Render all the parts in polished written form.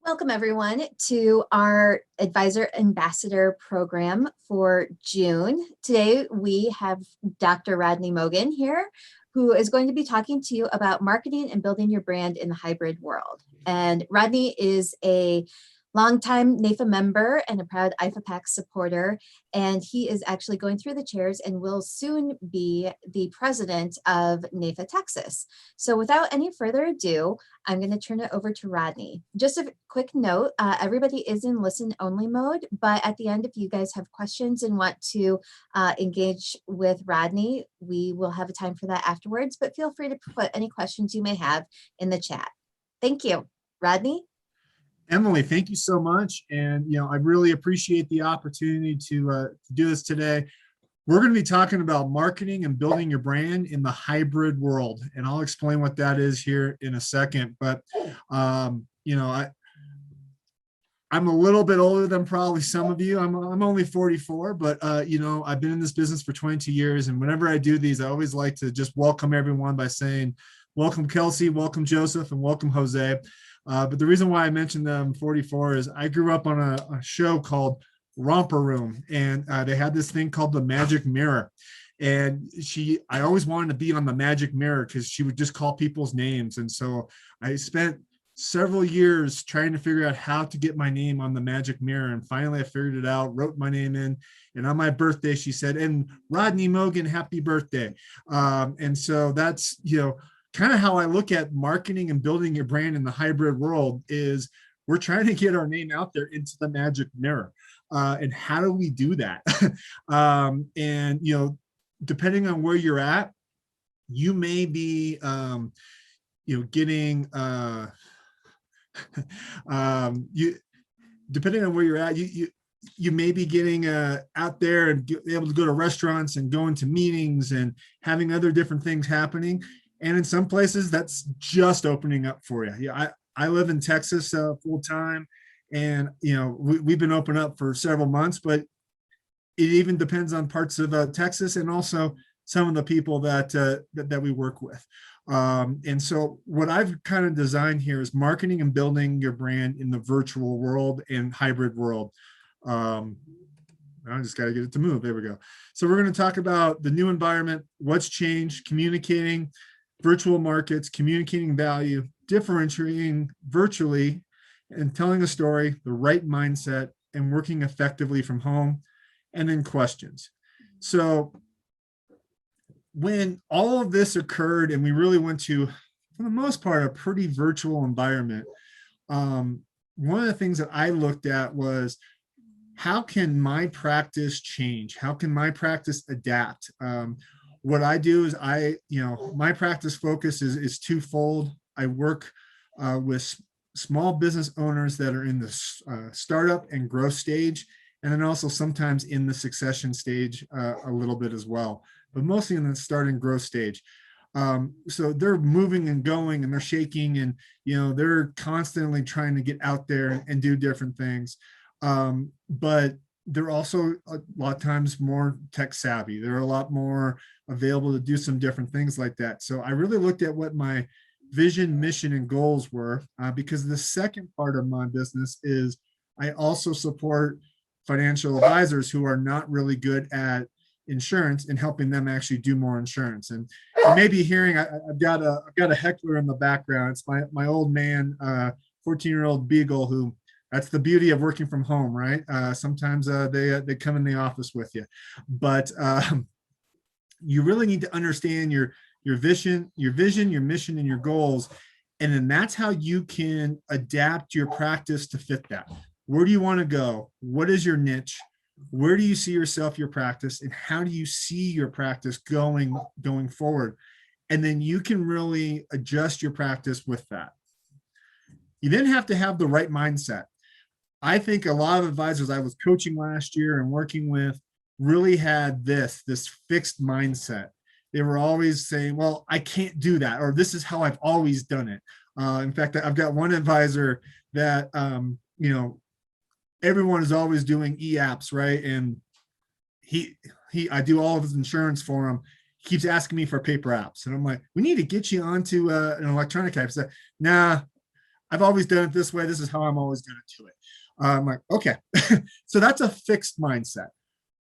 Welcome everyone to our Advisor Ambassador program for June. Today we have Dr. Rodney Mogen here, who is going to be talking to you about marketing and building your brand in the hybrid world. And Rodney is a longtime NAIFA member and a proud IFAPAC supporter, and he is actually going through the chairs and will soon be the president of NAIFA Texas. So without any further ado, I'm going to turn it over to Rodney. Just a quick note, everybody is in listen only mode, but at the end, if you guys have questions and want to engage with Rodney, we will have a time for that afterwards, but feel free to put any questions you may have in the chat. Thank you. Rodney? Emily, thank you so much. And, I really appreciate the opportunity to do this today. We're going to be talking about marketing and building your brand in the hybrid world. And I'll explain what that is here in a second. But, I'm a little bit older than probably some of you. I'm only 44, but, I've been in this business for 22 years. And whenever I do these, I always like to just welcome everyone by saying, welcome, Kelsey, welcome, Joseph, and welcome, Jose. But the reason why I mentioned them 44 is I grew up on a show called Romper Room, and they had this thing called the Magic Mirror. And I always wanted to be on the Magic Mirror because she would just call people's names. And so I spent several years trying to figure out how to get my name on the Magic Mirror. And finally I figured it out, wrote my name in. And on my birthday, she said, and Rodney Mogen, happy birthday. And so that's, kind of how I look at marketing and building your brand in the hybrid world is we're trying to get our name out there into the Magic Mirror. And how do we do that? Depending on where you're at, you may be, getting, depending on where you're at, you may be getting out there and be able to go to restaurants and going to meetings and having other different things happening. And in some places, that's just opening up for you. Yeah, I live in Texas full time, and we've been open up for several months, but it even depends on parts of Texas and also some of the people that we work with. And so what I've kind of designed here is marketing and building your brand in the virtual world and hybrid world. I just got to get it to move. There we go. So we're going to talk about the new environment, what's changed, communicating, virtual markets, communicating value, differentiating virtually, and telling a story, the right mindset, and working effectively from home, and then questions. So when all of this occurred and we really went to, for the most part, a pretty virtual environment, one of the things that I looked at was, how can my practice change? How can my practice adapt? What I do is my practice focus is twofold. I work with small business owners that are in the startup and growth stage, and then also sometimes in the succession stage a little bit as well, but mostly in the start and growth stage. So they're moving and going and they're shaking, and they're constantly trying to get out there and do different things. But they're also a lot of times more tech savvy. They're a lot more available to do some different things like that. So I really looked at what my vision, mission, and goals were, because the second part of my business is I also support financial advisors who are not really good at insurance and helping them actually do more insurance. And you may be hearing, I've got a heckler in the background. It's my old man, 14-year-old Beagle, who, that's the beauty of working from home, right? Sometimes they come in the office with you, but you really need to understand your vision, your mission, and your goals. And then that's how you can adapt your practice to fit that. Where do you want to go? What is your niche? Where do you see yourself, your practice, and how do you see your practice going forward? And then you can really adjust your practice with that. You then have to have the right mindset. I think a lot of advisors I was coaching last year and working with really had this fixed mindset. They were always saying, well, I can't do that, or this is how I've always done it. In fact, I've got one advisor that, everyone is always doing e-apps, right? And I do all of his insurance for him. He keeps asking me for paper apps. And I'm like, we need to get you onto an electronic app. So, nah, I've always done it this way. This is how I'm always going to do it. I'm like, okay. So that's a fixed mindset.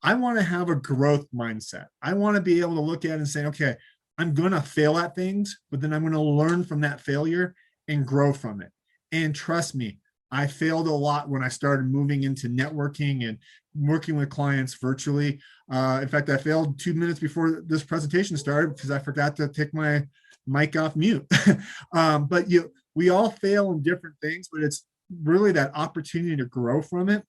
I want to have a growth mindset. I want to be able to look at it and say, okay, I'm going to fail at things, but then I'm going to learn from that failure and grow from it. And trust me, I failed a lot when I started moving into networking and working with clients virtually. In fact, I failed 2 minutes before this presentation started because I forgot to take my mic off mute. But we all fail in different things, but it's really that opportunity to grow from it.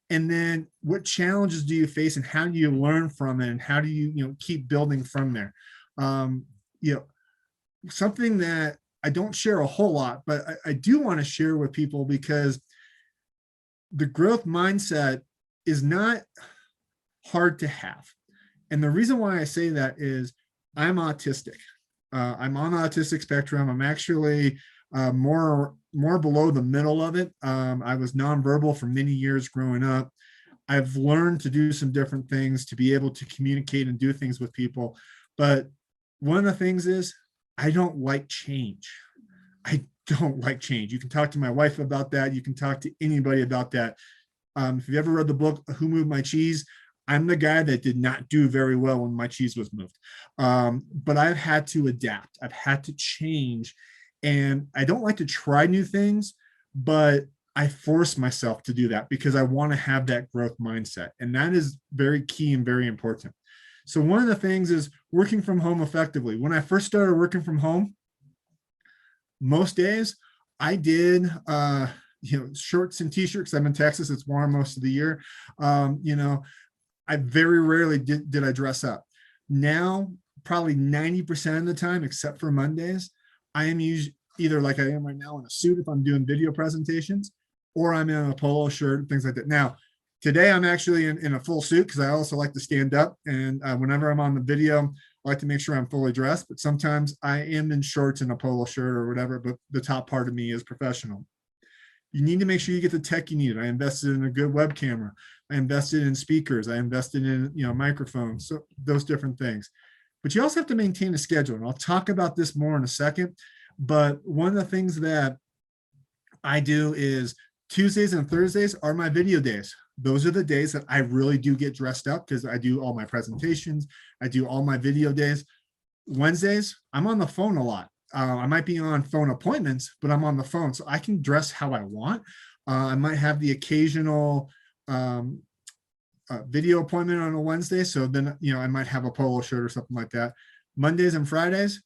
And then what challenges do you face and how do you learn from it and how do you keep building from there? Um, you know, something that I don't share a whole lot, but I do want to share with people because the growth mindset is not hard to have. And the reason why I say that is I'm autistic. I'm on the autistic spectrum. I'm actually more below the middle of it. I was nonverbal for many years growing up. I've learned to do some different things to be able to communicate and do things with people. But one of the things is I don't like change. I don't like change. You can talk to my wife about that. You can talk to anybody about that. If you've ever read the book, Who Moved My Cheese? I'm the guy that did not do very well when my cheese was moved. But I've had to adapt. I've had to change. And I don't like to try new things, but I force myself to do that because I want to have that growth mindset. And that is very key and very important. So one of the things is working from home effectively. When I first started working from home, most days I did shorts and t-shirts. I'm in Texas, it's warm most of the year. I very rarely did I dress up. Now probably 90% of the time, except for Mondays, I am either like I am right now in a suit if I'm doing video presentations, or I'm in a polo shirt, things like that. Now today I'm actually in a full suit because I also like to stand up, and whenever I'm on the video I like to make sure I'm fully dressed, but sometimes I am in shorts and a polo shirt or whatever, but the top part of me is professional. You need to make sure you get the tech you need. I invested in a good web camera. I invested in speakers. I invested in microphones, so those different things. But you also have to maintain a schedule, and I'll talk about this more in a second. But one of the things that I do is Tuesdays and Thursdays are my video days. Those are the days that I really do get dressed up because I do all my presentations. I do all my video days. Wednesdays, I'm on the phone a lot. I might be on phone appointments, but I'm on the phone, so I can dress how I want. I might have the occasional video appointment on a Wednesday, so then I might have a polo shirt or something like that. Mondays and Fridays,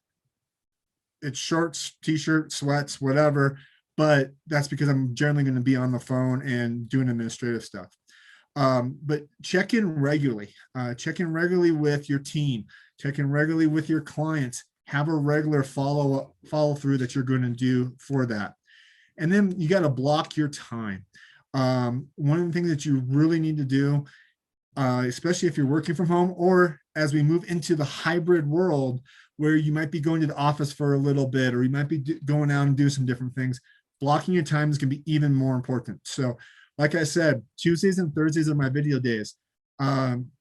it's shorts, t-shirt, sweats, whatever. But that's because I'm generally going to be on the phone and doing administrative stuff. But check in regularly. Check in regularly with your team. Check in regularly with your clients. Have a regular follow through that you're going to do for that. And then you got to block your time. One of the things that you really need to do, especially if you're working from home, or as we move into the hybrid world where you might be going to the office for a little bit, or you might be going out and do some different things, blocking your time is going to be even more important. So like I said, Tuesdays and Thursdays are my video days. On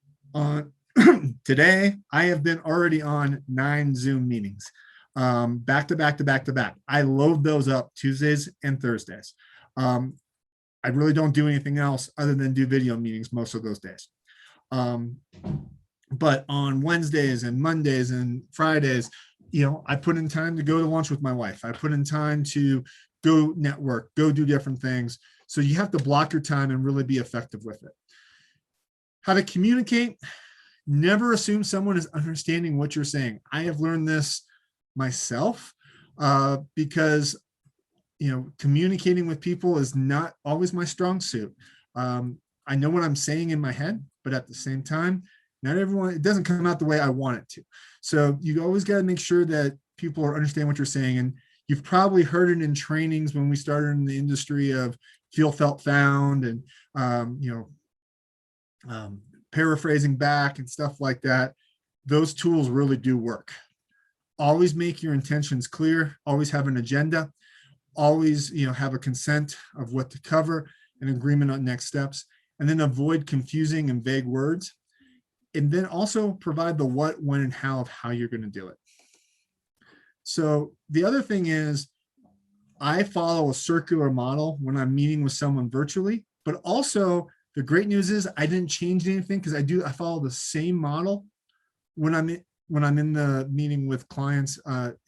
today, I have been already on 9 Zoom meetings, back to back to back to back. I load those up Tuesdays and Thursdays. I really don't do anything else other than do video meetings most of those days. But on Wednesdays and Mondays and Fridays, I put in time to go to lunch with my wife. I put in time to go network, go do different things. So you have to block your time and really be effective with it. How to communicate. Never assume someone is understanding what you're saying. I have learned this myself because communicating with people is not always my strong suit. I know what I'm saying in my head, but at the same time, not everyone, it doesn't come out the way I want it to. So you always got to make sure that people understand what you're saying. And you've probably heard it in trainings when we started in the industry of feel, felt, found, and paraphrasing back and stuff like that. Those tools really do work. Always make your intentions clear. Always have an agenda. Always, have a consent of what to cover, an agreement on next steps, and then avoid confusing and vague words. And then also provide the what, when, and how of how you're going to do it. So the other thing is, I follow a circular model when I'm meeting with someone virtually, but also the great news is I didn't change anything because I follow the same model when I'm in the meeting with clients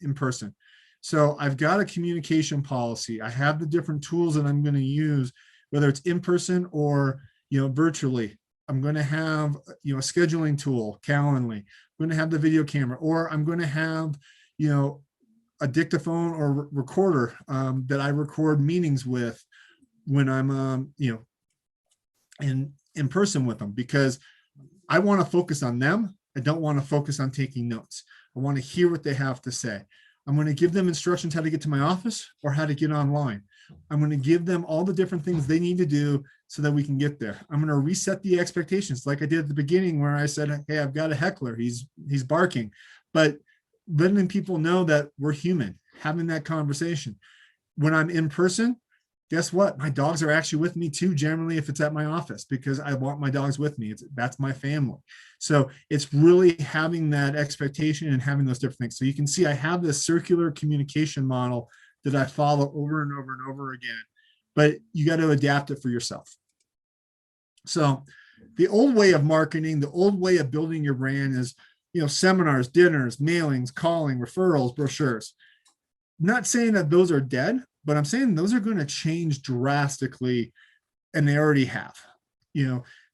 in person. So I've got a communication policy. I have the different tools that I'm going to use, whether it's in person or virtually. I'm going to have a scheduling tool, Calendly. I'm going to have the video camera, or I'm going to have you know a dictaphone or recorder that I record meetings with when I'm in person with them, because I want to focus on them. I don't want to focus on taking notes. I want to hear what they have to say. I'm going to give them instructions how to get to my office or how to get online. I'm going to give them all the different things they need to do so that we can get there. I'm going to reset the expectations like I did at the beginning where I said, hey, I've got a heckler. He's barking. But letting people know that we're human, having that conversation. When I'm in person, guess what? My dogs are actually with me too, generally, if it's at my office, because I want my dogs with me. That's my family. So it's really having that expectation and having those different things. So you can see I have this circular communication model that I follow over and over and over again, but you got to adapt it for yourself. So the old way of marketing, the old way of building your brand is, seminars, dinners, mailings, calling, referrals, brochures. Not saying that those are dead, but I'm saying those are going to change drastically, and they already have.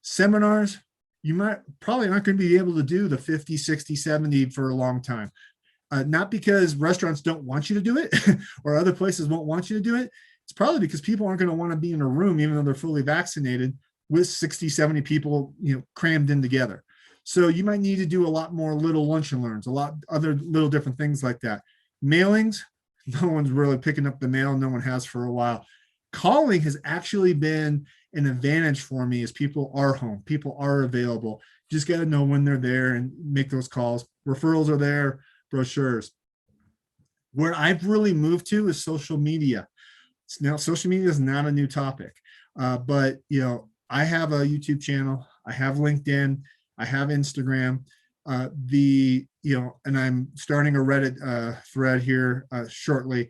Seminars, you might probably aren't going to be able to do the 50, 60, 70 for a long time. Not because restaurants don't want you to do it or other places won't want you to do it. It's probably because people aren't going to want to be in a room, even though they're fully vaccinated, with 60, 70 people, crammed in together. So you might need to do a lot more little lunch and learns, a lot other little different things like that. Mailings, no one's really picking up the mail. No one has for a while. Calling has actually been an advantage for me as people are home. People are available. You just got to know when they're there and make those calls. Referrals are there, brochures. Where I've really moved to is social media. Now, social media is not a new topic, but I have a YouTube channel. I have LinkedIn. I have Instagram. And I'm starting a Reddit thread here shortly.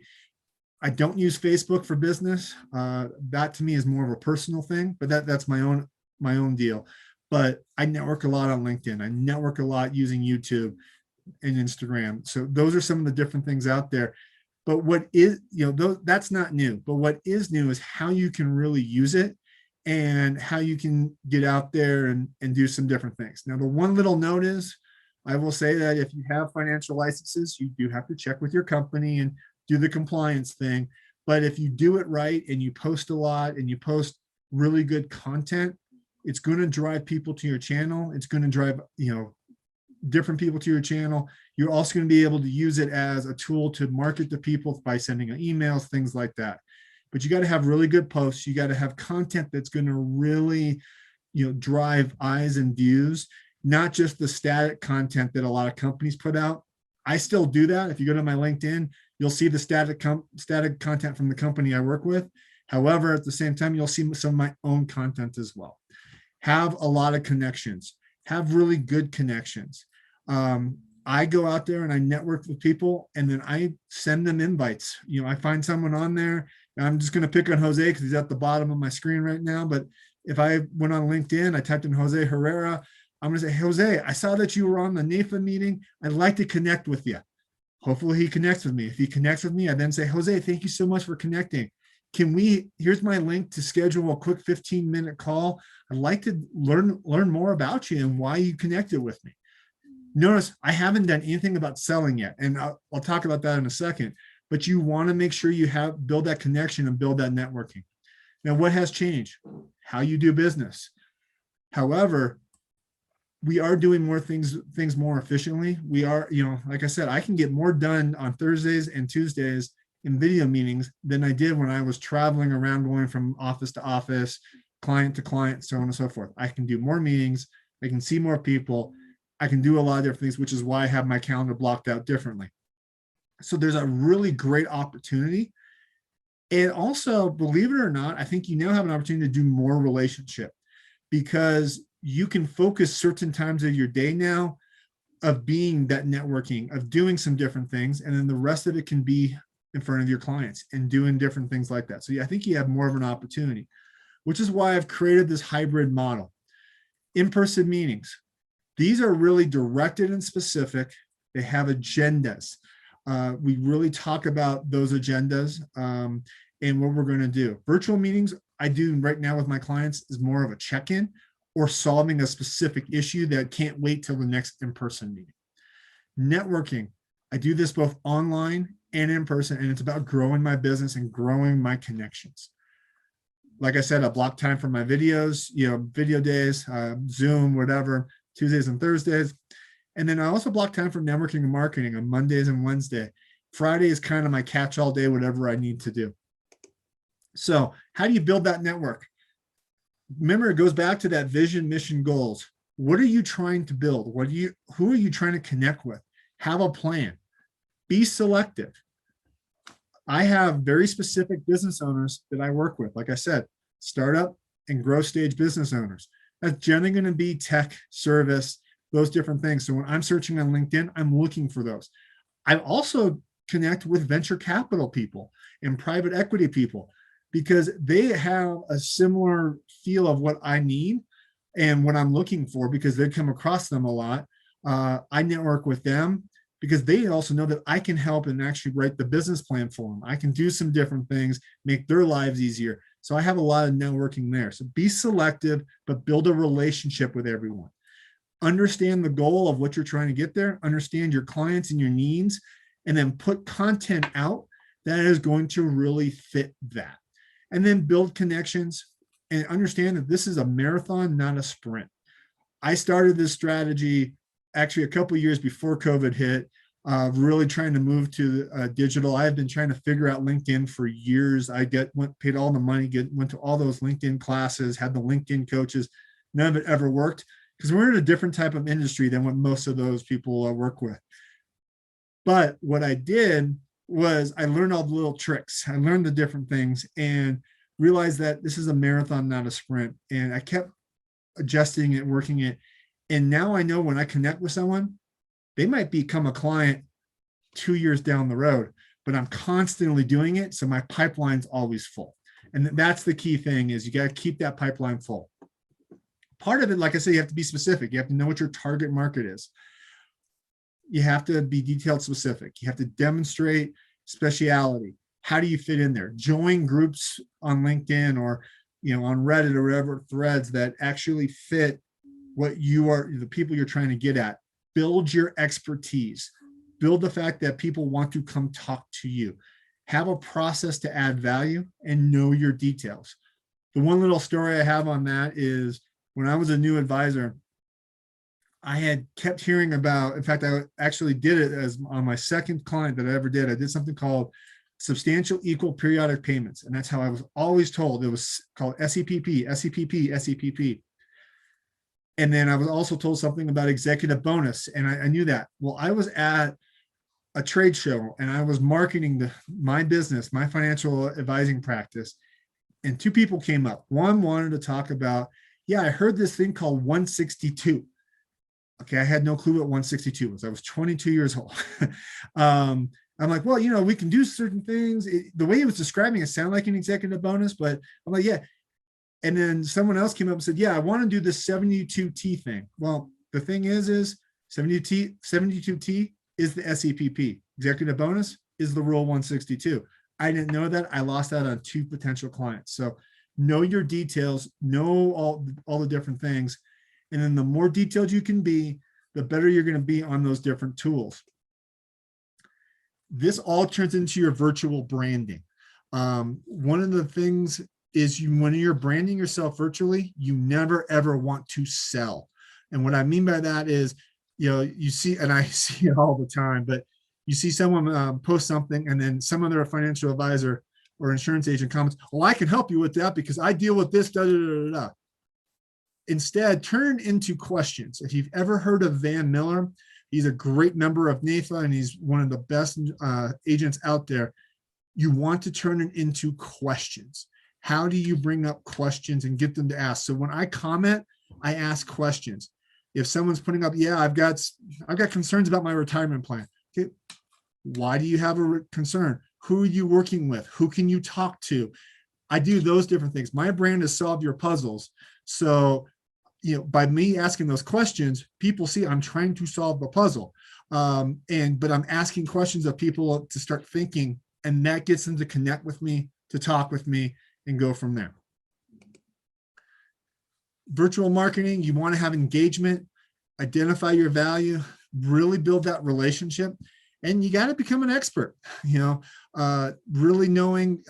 I don't use Facebook for business. That to me is more of a personal thing, but that's my own deal. But I network a lot on LinkedIn. I network a lot using YouTube and Instagram. So those are some of the different things out there. But what is, that's not new. But what is new is how you can really use it and how you can get out there and do some different things. Now, the one little note is, I will say that if you have financial licenses, you do have to check with your company and do the compliance thing. But if you do it right and you post a lot and you post really good content, it's going to drive people to your channel. It's going to drive, different people to your channel. You're also going to be able to use it as a tool to market to people by sending emails, things like that. But you got to have really good posts. You got to have content that's going to really, drive eyes and views, not just the static content that a lot of companies put out. I still do that. If you go to my LinkedIn, you'll see the static content from the company I work with. However, at the same time, you'll see some of my own content as well. Have a lot of connections. Have really good connections. I go out there and I network with people, and then I send them invites. I find someone on there, and I'm just going to pick on Jose because he's at the bottom of my screen right now. But if I went on LinkedIn, I typed in Jose Herrera, I'm going to say, Jose, I saw that you were on the NAFA meeting. I'd like to connect with you. Hopefully he connects with me. If he connects with me, I then say, Jose, thank you so much for connecting. Here's my link to schedule a quick 15-minute call. I'd like to learn more about you and why you connected with me. Notice I haven't done anything about selling yet, and I'll talk about that in a second, but you want to make sure you build that connection and build that networking. Now, what has changed? How you do business. However, we are doing more things more efficiently. We are, like I said, I can get more done on Thursdays and Tuesdays in video meetings than I did when I was traveling around, going from office to office, client to client, so on and so forth. I can do more meetings. I can see more people. I can do a lot of different things, which is why I have my calendar blocked out differently. So there's a really great opportunity. And also, believe it or not, I think you now have an opportunity to do more relationship, because you can focus certain times of your day now of being that networking, of doing some different things. And then the rest of it can be in front of your clients and doing different things like that. So yeah, I think you have more of an opportunity, which is why I've created this hybrid model. In-person meetings. These are really directed and specific. They have agendas. We really talk about those agendas and what we're going to do. Virtual meetings I do right now with my clients is more of a check-in or solving a specific issue that can't wait till the next in-person meeting. Networking. I do this both online and in person, and it's about growing my business and growing my connections. Like I said, I block time for my videos, video days, Zoom, whatever, Tuesdays and Thursdays. And then I also block time for networking and marketing on Mondays and Wednesday. Friday is kind of my catch-all day, whatever I need to do. So how do you build that network? Remember, it goes back to that vision, mission, goals. What are you trying to build? Who are you trying to connect with? Have a plan. Be selective. I have very specific business owners that I work with. Like I said, startup and growth stage business owners. That's generally going to be tech, service, those different things. So when I'm searching on LinkedIn, I'm looking for those. I also connect with venture capital people and private equity people because they have a similar feel of what I need and what I'm looking for because they come across them a lot. I network with them because they also know that I can help and actually write the business plan for them. I can do some different things, make their lives easier. So I have a lot of networking there. So be selective, but build a relationship with everyone. Understand the goal of what you're trying to get there, understand your clients and your needs, and then put content out that is going to really fit that. And then build connections and understand that this is a marathon, not a sprint. I started this strategy actually a couple of years before COVID hit, really trying to move to digital. I've been trying to figure out LinkedIn for years. I paid all the money, went to all those LinkedIn classes, had the LinkedIn coaches. None of it ever worked because we're in a different type of industry than what most of those people work with. But what I did was I learned all the little tricks. I learned the different things and realized that this is a marathon, not a sprint. And I kept adjusting it, working it. And now I know when I connect with someone, they might become a client 2 years down the road, but I'm constantly doing it. So my pipeline's always full. And that's the key thing is you got to keep that pipeline full. Part of it, like I said, you have to be specific. You have to know what your target market is. You have to be detailed specific. You have to demonstrate speciality. How do you fit in there? Join groups on LinkedIn or on Reddit or whatever threads that actually fit what you are, the people you're trying to get at. Build your expertise. Build the fact that people want to come talk to you. Have a process to add value and know your details. The one little story I have on that is when I was a new advisor, I had kept hearing about, in fact, I actually did it as on my second client that I ever did. I did something called substantial equal periodic payments. And that's how I was always told. It was called SEPP, SEPP, SEPP. And then I was also told something about executive bonus. And I knew that. Well, I was at a trade show and I was marketing my business, my financial advising practice. And two people came up. One wanted to talk about, yeah, I heard this thing called 162. Okay, I had no clue what 162 was. I was 22 years old. I'm like, well, we can do certain things. The way he was describing it sounded like an executive bonus, but I'm like, yeah. And then someone else came up and said, yeah, I want to do this 72T thing. Well, the thing is 72T is the SEPP. Executive bonus is the Rule 162. I didn't know that. I lost out on 2 potential clients. So know your details, know all the different things. And then the more detailed you can be, the better you're going to be on those different tools. This all turns into your virtual branding. One of the things is when you're branding yourself virtually, you never ever want to sell. And what I mean by that is, you see, and I see it all the time, but you see someone post something and then some other financial advisor or insurance agent comments, oh, I can help you with that because I deal with this, da, da, da, da. Instead, turn into questions. If you've ever heard of Van Miller, he's a great member of NAFA and he's one of the best agents out there. You want to turn it into questions. How do you bring up questions and get them to ask? So when I comment, I ask questions. If someone's putting up, yeah, I've got concerns about my retirement plan. Okay, why do you have a concern? Who are you working with? Who can you talk to? I do those different things. My brand is solve your puzzles. So, by me asking those questions, people see I'm trying to solve the puzzle. But I'm asking questions of people to start thinking, and that gets them to connect with me, to talk with me, and go from there. Virtual marketing, you want to have engagement, identify your value, really build that relationship, and you got to become an expert, really knowing,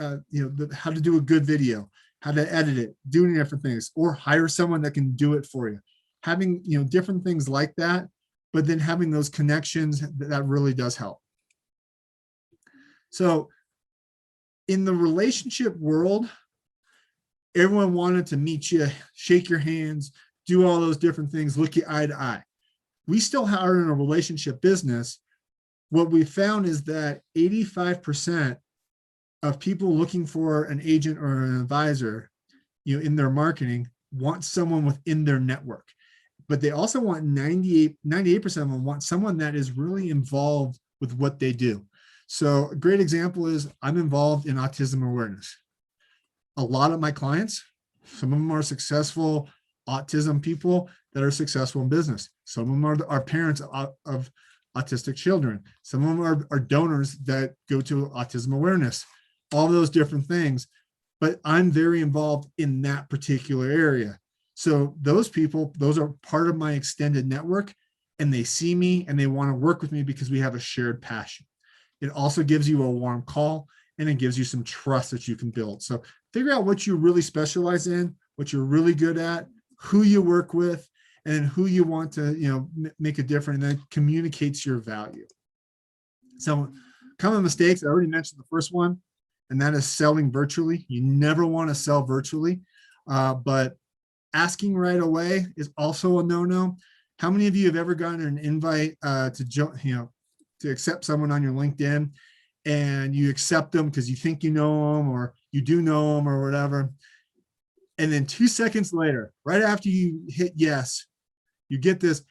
how to do a good video, how to edit it, doing different things, or hire someone that can do it for you. Having, different things like that, but then having those connections, that really does help. So in the relationship world, everyone wanted to meet you, shake your hands, do all those different things, look you eye to eye. We still are in a relationship business. What we found is that 85% of people looking for an agent or an advisor, in their marketing, want someone within their network. But they also want 98% of them want someone that is really involved with what they do. So a great example is I'm involved in autism awareness. A lot of my clients, some of them are successful autism people that are successful in business. Some of them are parents of autistic children. Some of them are donors that go to autism awareness, all those different things. But I'm very involved in that particular area. So those people, those are part of my extended network, and they see me and they want to work with me because we have a shared passion. It also gives you a warm call, and it gives you some trust that you can build. So figure out what you really specialize in, what you're really good at, who you work with, and who you want to, make a difference, and that communicates your value. So common mistakes, I already mentioned the first one, and that is selling virtually. You never want to sell virtually, but asking right away is also a no-no. How many of you have ever gotten an invite to accept someone on your LinkedIn, and you accept them because you think you know them or you do know them or whatever, and then 2 seconds later, right after you hit yes, you get this,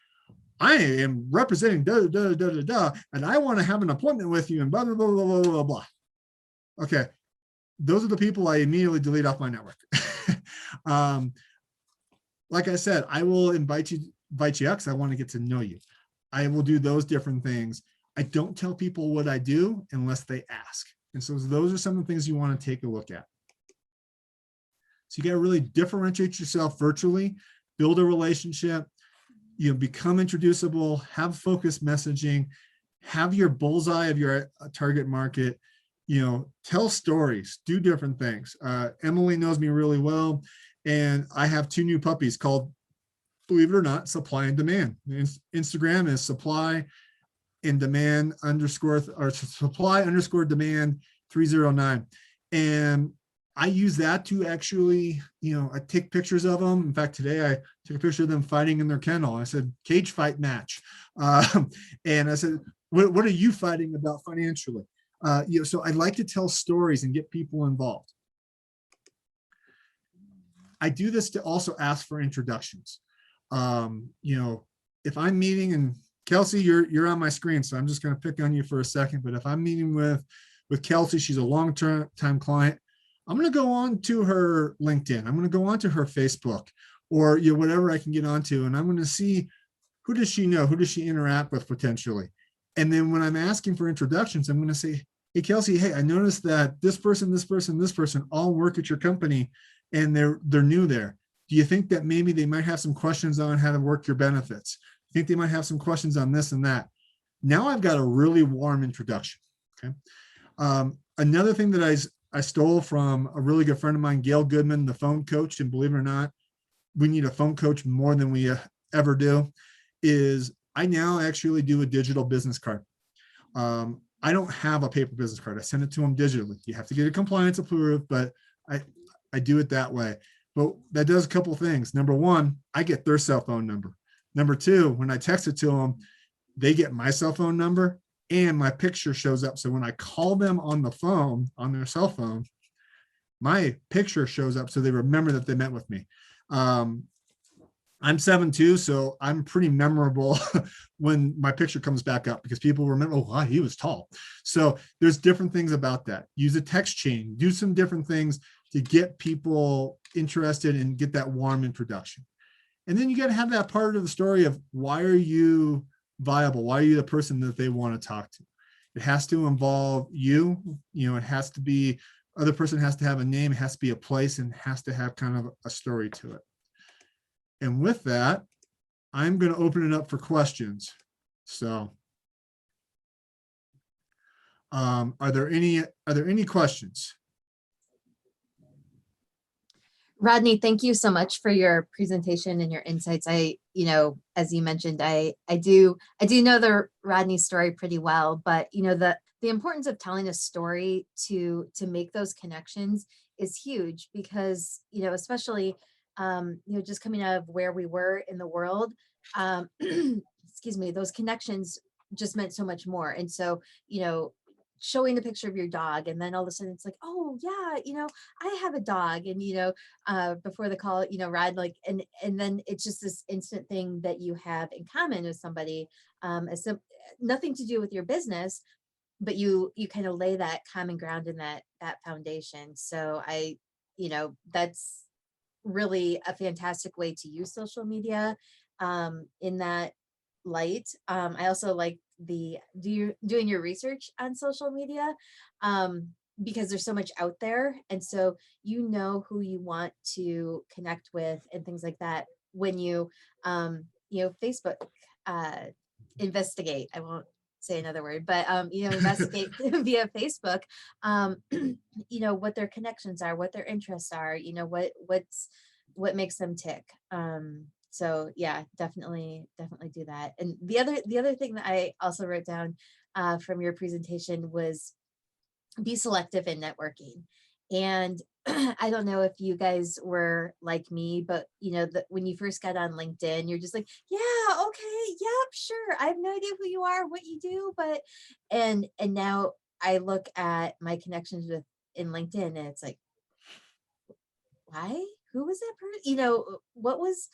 I am representing da da da da da, and I want to have an appointment with you, and blah blah blah blah blah blah blah. Okay, those are the people I immediately delete off my network. Like I said, I will invite you out because I want to get to know you. I will do those different things. I don't tell people what I do unless they ask. And so those are some of the things you want to take a look at. So you got to really differentiate yourself virtually, build a relationship, become introducible, have focused messaging, have your bullseye of your target market, tell stories, do different things. Emily knows me really well, and I have 2 new puppies called, believe it or not, Supply and Demand. Instagram is supply and demand supply _ demand 309. And I use that to actually, I take pictures of them. In fact, today I took a picture of them fighting in their kennel. I said, cage fight match. And I said, what are you fighting about financially? So I like to tell stories and get people involved. I do this to also ask for introductions. If I'm meeting, and Kelsey, you're on my screen, so I'm just going to pick on you for a second. But if I'm meeting with Kelsey, she's a long-term client, I'm going to go on to her LinkedIn. I'm going to go on to her Facebook, or whatever I can get onto, and I'm going to see, who does she know? Who does she interact with potentially? And then when I'm asking for introductions, I'm going to say, hey, Kelsey, hey, I noticed that this person, this person, this person all work at your company, and they're new there. Do you think that maybe they might have some questions on how to work your benefits? I think they might have some questions on this and that. Now I've got a really warm introduction. Okay. Another thing that I stole from a really good friend of mine, Gail Goodman, the phone coach, and believe it or not, we need a phone coach more than we ever do, is I now actually do a digital business card. I don't have a paper business card. I send it to them digitally. You have to get it compliance approved, but I do it that way. But that does a couple of things. Number one, I get their cell phone number. Number two, when I text it to them, they get my cell phone number and my picture shows up. So when I call them on the phone, on their cell phone, my picture shows up so they remember that they met with me. I I'm 7'2", so I'm pretty memorable when my picture comes back up because people remember, oh, wow, he was tall. So there's different things about that. Use a text chain, do some different things to get people interested and get that warm introduction. And then you got to have that part of the story of why are you viable? Why are you the person that they want to talk to? It has to involve you, it has to be, other person has to have a name, it has to be a place, and has to have kind of a story to it. And with that, I'm going to open it up for questions. So are there any questions? Rodney, thank you so much for your presentation and your insights. As you mentioned, I do know the Rodney story pretty well, but the importance of telling a story to make those connections is huge because, especially, just coming out of where we were in the world, excuse me, those connections just meant so much more. And so, showing the picture of your dog, and then all of a sudden it's like, oh yeah, I have a dog. And before the call, Rod, like, and then it's just this instant thing that you have in common with somebody, nothing to do with your business, but you kind of lay that common ground in that foundation. So that's really a fantastic way to use social media in that light. I also like doing your research on social media, because there's so much out there. And so who you want to connect with and things like that when Facebook, investigate. I won't say another word, but investigate via Facebook, what their connections are, what their interests are, what makes them tick. So yeah, definitely do that. And the other thing that I also wrote down from your presentation was be selective in networking. And I don't know if you guys were like me, but when you first got on LinkedIn, you're just like, yeah, okay, yep, sure. I have no idea who you are, what you do, but and now I look at my connections in LinkedIn, and it's like, why? Who was that person? What was,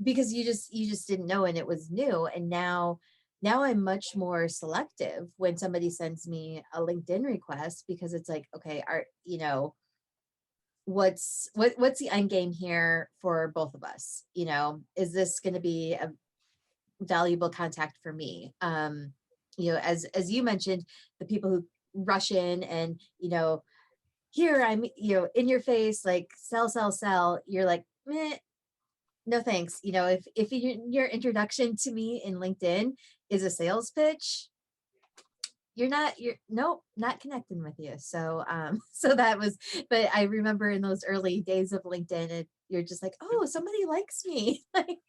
because you just didn't know, and it was new. And now I'm much more selective when somebody sends me a LinkedIn request, because it's like, okay, what's the end game here for both of us? Is this going to be a valuable contact for me? As you mentioned, the people who rush in and here I'm in your face, like sell, you're like, meh, no thanks. If your introduction to me in LinkedIn is a sales pitch, you're nope, not connecting with you. So so that was, but I remember in those early days of LinkedIn, you're just like, oh, somebody likes me. Like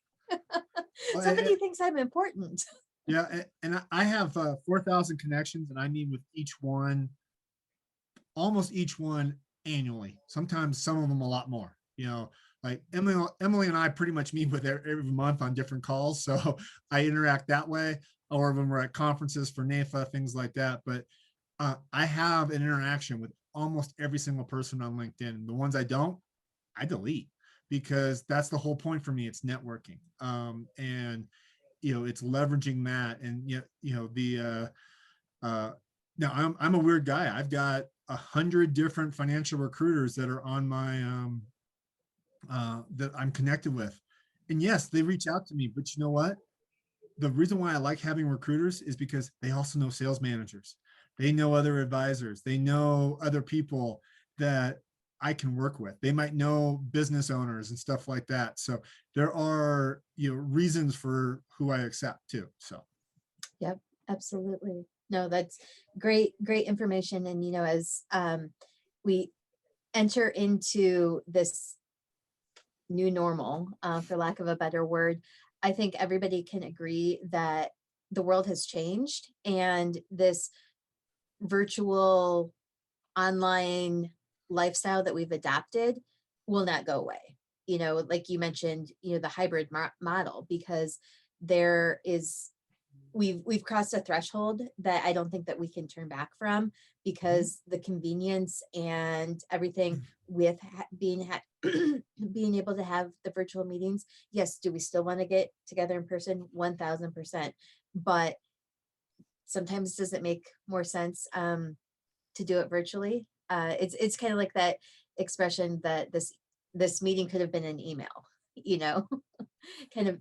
somebody thinks I'm important. Yeah, and I have 4,000 connections, and I meet with almost each one annually. Sometimes some of them a lot more. Like Emily and I pretty much meet with every month on different calls, so I interact that way. Or when we're at conferences for NAFA, things like that. But I have an interaction with almost every single person on LinkedIn. The ones I don't, I delete, because that's the whole point for me. It's networking, and it's leveraging that. And now I'm a weird guy. I've got 100 different financial recruiters that are on my that I'm connected with. And yes, they reach out to me, but you know what? The reason why I like having recruiters is because they also know sales managers. They know other advisors. They know other people that I can work with. They might know business owners and stuff like that. So there are, reasons for who I accept too. So. Yep, absolutely. No, that's great information. And as we enter into this new normal, for lack of a better word, I think everybody can agree that the world has changed, and this virtual online lifestyle that we've adopted will not go away. Like you mentioned, the hybrid model, because there is we've crossed a threshold that I don't think that we can turn back from, because the convenience and everything with being able to have the virtual meetings. Yes, do we still want to get together in person? 1000%. But sometimes does it make more sense to do it virtually? It's kind of like that expression that this meeting could have been an email, you know, kind of,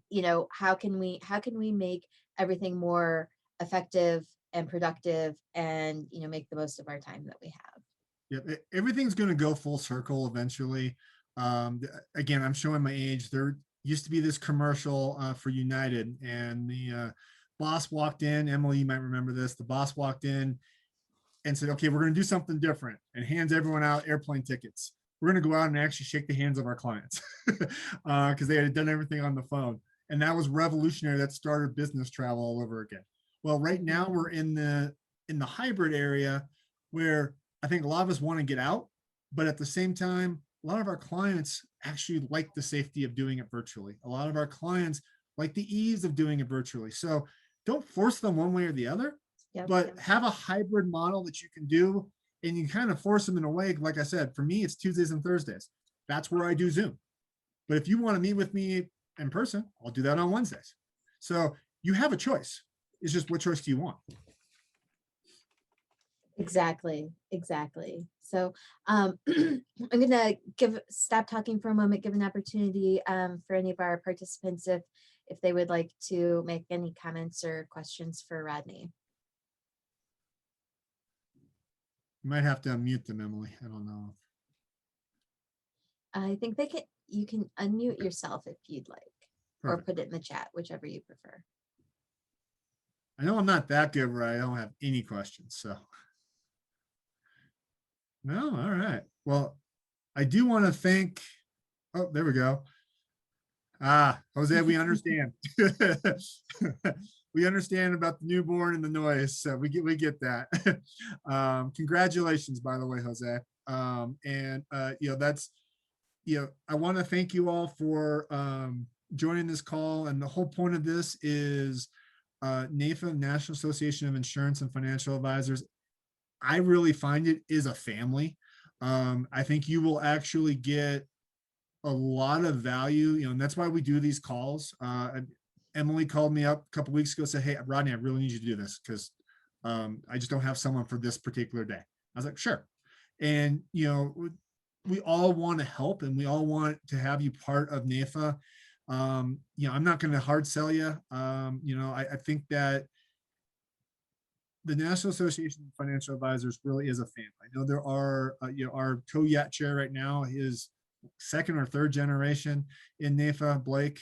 how can we make everything more effective and productive, and make the most of our time that we have. Yeah, everything's going to go full circle eventually. Again, I'm showing my age. There used to be this commercial for United, and the boss walked in. Emily, you might remember this. The boss walked in and said, "Okay, we're going to do something different," and hands everyone out airplane tickets. We're going to go out and actually shake the hands of our clients because they had done everything on the phone, and that was revolutionary. That started business travel all over again. Well, right now we're in the hybrid area where I think a lot of us want to get out, but at the same time, a lot of our clients actually like the safety of doing it virtually. A lot of our clients like the ease of doing it virtually. So don't force them one way or the other, Yep. but have a hybrid model that you can do, and you kind of force them in a way. Like I said, for me, it's Tuesdays and Thursdays. That's where I do Zoom. But if you want to meet with me in person, I'll do that on Wednesdays. So you have a choice. It's just, what choice do you want? Exactly. So I'm gonna stop talking for a moment, give an opportunity for any of our participants if they would like to make any comments or questions for Rodney. You might have to unmute them, Emily. I don't know. I think you can unmute yourself if you'd like, or Perfect. put it in the chat, whichever you prefer. I know I'm not that good where I don't have any questions. So, no, all right. Well, I do want to thank, oh, there we go. Jose, we understand. We understand about the newborn and the noise. So we get that. Congratulations, by the way, Jose. That's, I want to thank you all for joining this call. And the whole point of this is NAIFA, National Association of Insurance and Financial Advisors. I really find it is a family. I think you will actually get a lot of value, and that's why we do these calls. Emily called me up a couple weeks ago, said, "Hey, Rodney, I really need you to do this because I just don't have someone for this particular day." I was like, "Sure." And, we all want to help, and we all want to have you part of NAIFA. I'm not going to hard sell you. I think that the National Association of Financial Advisors really is a family. I know there are, our co-yacht chair right now is second or third generation in NAIFA, Blake.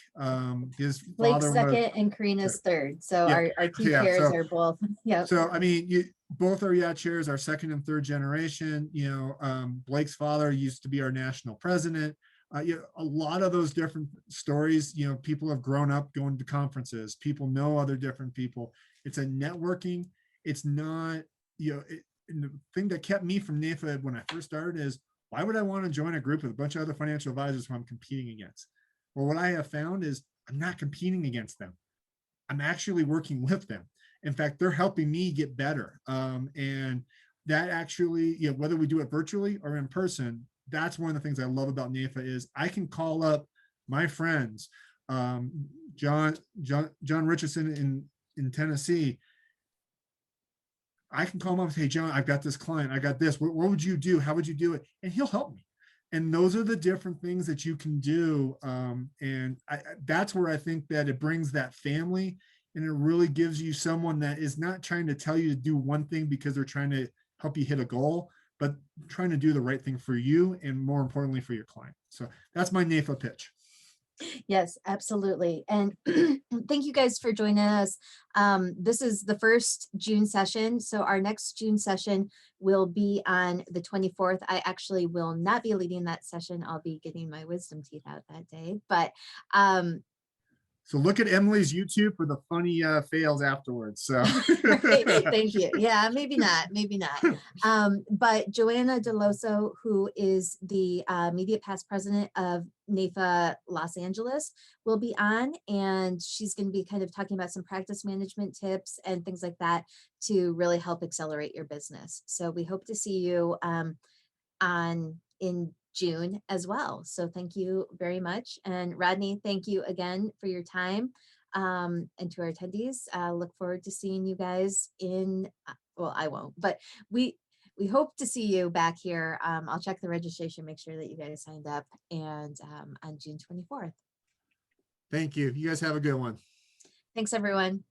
His Blake's father second was, and Karina's third. So yeah, our two yeah, chairs so- are both. Yeah. So, I mean, both our yacht chairs are second and third generation. Blake's father used to be our national president. A lot of those different stories, people have grown up going to conferences. People know other different people. It's a networking. It's not, and the thing that kept me from NAIFA when I first started is, why would I want to join a group with a bunch of other financial advisors who I'm competing against? Well, what I have found is I'm not competing against them. I'm actually working with them. In fact, they're helping me get better. And that actually, whether we do it virtually or in person, that's one of the things I love about NAIFA is I can call up my friends, John Richardson in Tennessee. I can call him up and say, "Hey, John, I've got this client. I got this. What would you do? How would you do it?" And he'll help me. And those are the different things that you can do. That's where I think that it brings that family, and it really gives you someone that is not trying to tell you to do one thing because they're trying to help you hit a goal, but trying to do the right thing for you and, more importantly, for your client. So that's my NAIFA pitch. Yes, absolutely. And thank you guys for joining us. This is the first June session. So our next June session will be on the 24th. I actually will not be leading that session. I'll be getting my wisdom teeth out that day. But So look at Emily's YouTube for the funny fails afterwards. So Right, thank you. Yeah, maybe not, maybe not. But Joanna Deloso, who is the media past president of NAFA Los Angeles, will be on, and she's going to be kind of talking about some practice management tips and things like that to really help accelerate your business. So we hope to see you in June as well. So thank you very much. And Rodney, thank you again for your time. And to our attendees, look forward to seeing you guys in, well, I won't, but we hope to see you back here. I'll check the registration, make sure that you guys signed up, and on June 24th. thank you. You guys have a good one. Thanks, everyone.